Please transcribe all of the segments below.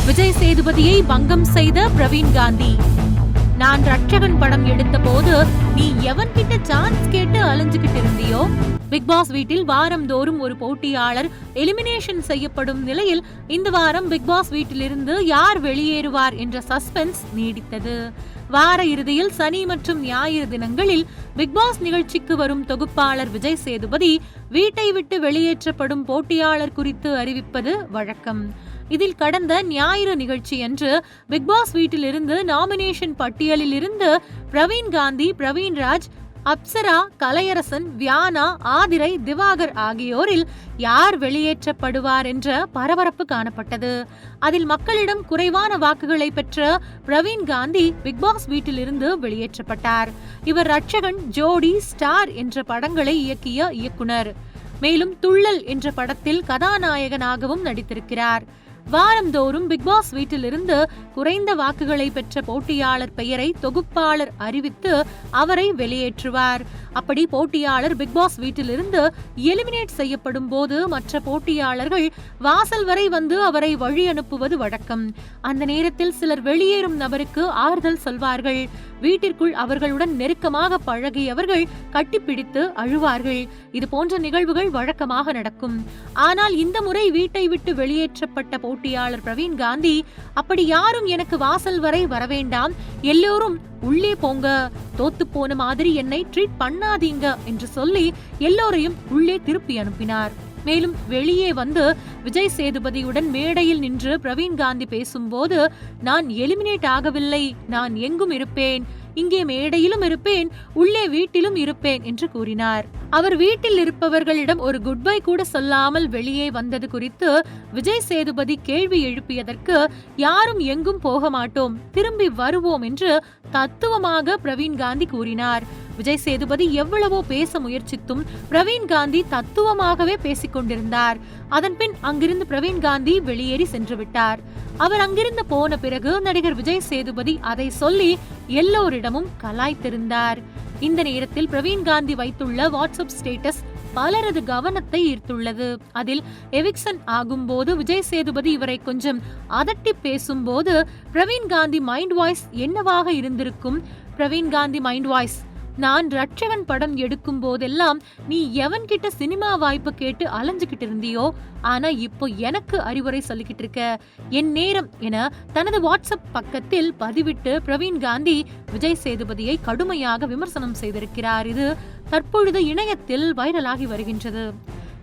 விஜய் சேதுபதியை பங்கம் செய்த பிரவீன் காந்தி. நான் ரட்சகன் படம் எடுத்த போது நீ எவன்கிட்ட சான்ஸ் கேட்டு அலைஞ்சுகிட்டு இருந்தியோ? பிக் பாஸ் வீட்டில் வாரந்தோறும் ஒரு போட்டியாளர் எலிமினேஷன் செய்யப்படும் நிலையில் இந்த வாரம் பிக் பாஸ் வீட்டிலிருந்து யார் வெளியேறுவார் என்ற சஸ்பென்ஸ் நீடித்தது. வார இறுதியில் சனி மற்றும் ஞாயிறு தினங்களில் பிக் பாஸ் நிகழ்ச்சிக்கு வரும் தொகுப்பாளர் விஜய் சேதுபதி வீட்டை விட்டு வெளியேற்றப்படும் போட்டியாளர் குறித்து அறிவிப்பது வழக்கம். இதில் கடந்த ஞாயிறு நிகழ்ச்சியன்று பிக் பாஸ் வீட்டிலிருந்து நாமினேஷன் பட்டியலில் இருந்து பிரவீன் காந்தி, பிரவீன் ராஜ், அப்சரா, கலையரசன், வியானா, ஆதிரை, திவாகர் ஆகியோரில் யார் வெளியேற்றப்படுவார் என்ற பரபரப்பு காணப்பட்டது. அதில் மக்களிடம் குறைவான வாக்குகளை பெற்ற பிரவீன் காந்தி பிக் பாஸ் வீட்டிலிருந்து வெளியேற்றப்பட்டார். இவர் ரட்சகன், ஜோடி, ஸ்டார் என்ற படங்களை இயக்கிய இயக்குனர். மேலும் துள்ளல் என்ற படத்தில் கதாநாயகனாகவும் நடித்திருக்கிறார். வாரந்தோறும் பிக் பாஸ் வீட்டிலிருந்து குறைந்த வாக்குகளை பெற்ற போட்டியாளர் பெயரை தொகுப்பாளர் அறிவித்து அவரை வெளியேற்றுவார். அப்படி போட்டியாளர் பிக் பாஸ் வீட்டிலிருந்து எலிமினேட் செய்யப்படும் போது மற்ற போட்டியாளர்கள் வாசல் வரை வந்து அவரை வழி அனுப்புவது வழக்கம். அந்த நேரத்தில் சிலர் வெளியேறும் நபருக்கு ஆறுதல் சொல்வார்கள். வீட்டிற்குள் அவர்களுடன் நெருக்கமாக பழகியவர்கள் கட்டிப்பிடித்து அழுவார்கள். இது போன்ற நிகழ்வுகள் வழக்கமாக நடக்கும். ஆனால் இந்த முறை வீட்டை விட்டு வெளியேற்றப்பட்ட போட்டியாளர் பிரவீன் காந்தி, அப்படி யாரும் எனக்கு வாசல் வரை வரவேண்டாம், எல்லோரும் உள்ளே போங்க, தோத்து போன மாதிரி என்னை ட்ரீட் பண்ணாதீங்க என்று சொல்லி எல்லோரையும் உள்ளே திருப்பி அனுப்பினார். மேலும் வெளியே வந்து விஜய் சேதுபதியுடன் மேடையில் நின்று பிரவீன் காந்தி பேசும்போது, நான் எலிமினேட் ஆகவில்லை, நான் எங்கும் இருப்பேன், இங்கே மேடையிலும் இருப்பேன், உள்ளே வீட்டிலும் இருப்பேன் என்று கூறினார். அவர் வீட்டில் இருப்பவர்களிடம் ஒரு குட் பை கூட சொல்லாமல் வெளியே வந்தது குறித்து விஜய் சேதுபதி கேள்வி எழுப்பியதற்கு, யாரும் எங்கும் போக மாட்டோம், திரும்பி வருவோம் என்று தத்துவமாக பிரவீன் காந்தி கூறினார். விஜய் சேதுபதி எவ்வளவோ பேச முயற்சித்தும் பிரவீன் காந்தி தத்துவமாகவே பேசிக் கொண்டிருந்தார். அதன்பின் அங்கிருந்து பிரவீன் காந்தி வெளியேறி சென்று விட்டார். அவர் அங்கிருந்து போன பிறகு நடிகர் விஜய் சேதுபதி அதை சொல்லி எல்லோரிடமும் கலாய்த்திருந்தார். இந்த நேரத்தில் பிரவீன் காந்தி வைத்துள்ள வாட்ஸ்அப் ஸ்டேட்டஸ் பலரது கவனத்தை ஈர்த்துள்ளது. அதில் எவிக்சன் ஆகும் போது விஜய் சேதுபதி இவரை கொஞ்சம் அதட்டி பேசும்போது பிரவீன் காந்தி மைண்ட் வாய்ஸ் என்னவாக இருந்திருக்கும்? பிரவீன் காந்தி மைண்ட் வாய்ஸ், நான் ரட்சகன் படம் எடுக்கும் போதெல்லாம் நீ எவன்கிட்ட சினிமா வாய்ப்பு கேட்டு அலைஞ்சுகிட்டு இருந்தியோ, ஆனா இப்போ எனக்கு அறிவுரை சொல்லிக்கிட்டு இருக்க, என் நேரம் என தனது வாட்ஸ்அப் பக்கத்தில் பதிவிட்டு பிரவீன் காந்தி விஜய் சேதுபதியை கடுமையாக விமர்சனம் செய்திருக்கிறார். இது தற்பொழுது இணையத்தில் வைரலாகி வருகின்றது.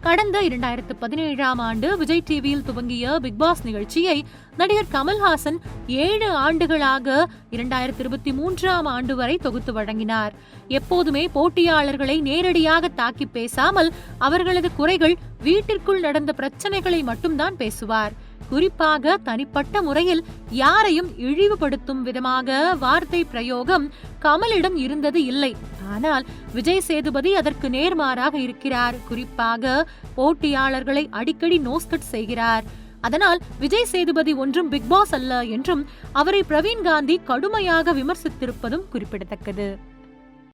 கடந்த 2017ஆம் ஆண்டு விஜய் டிவியில் துவங்கிய பிக் பாஸ் நிகழ்ச்சியை நடிகர் கமல்ஹாசன் 7 ஆண்டுகளாக 2023ஆம் ஆண்டு வரை தொகுத்து வழங்கினார். எப்போதுமே போட்டியாளர்களை நேரடியாக தாக்கி பேசாமல் அவர்களது குறைகள், வீட்டிற்குள் நடந்த பிரச்சனைகளை மட்டும்தான் பேசுவார். குறிப்பாக தனிப்பட்ட முறையில் யாரையும் இழிவுபடுத்தும் விதமாக வார்த்தை பிரயோகம் கமலிடம் இருந்தது இல்லை. ஆனால் விஜய் சேதுபதி அதற்கு நேர்மாறாக இருக்கிறார். குறிப்பாக போட்டியாளர்களை அடிக்கடி நோஸ்கட் செய்கிறார். அதனால் விஜய் சேதுபதி ஒன்றும் பிக் பாஸ் அல்ல என்றும் அவரை பிரவீன் காந்தி கடுமையாக விமர்சித்திருப்பதும் குறிப்பிடத்தக்கது.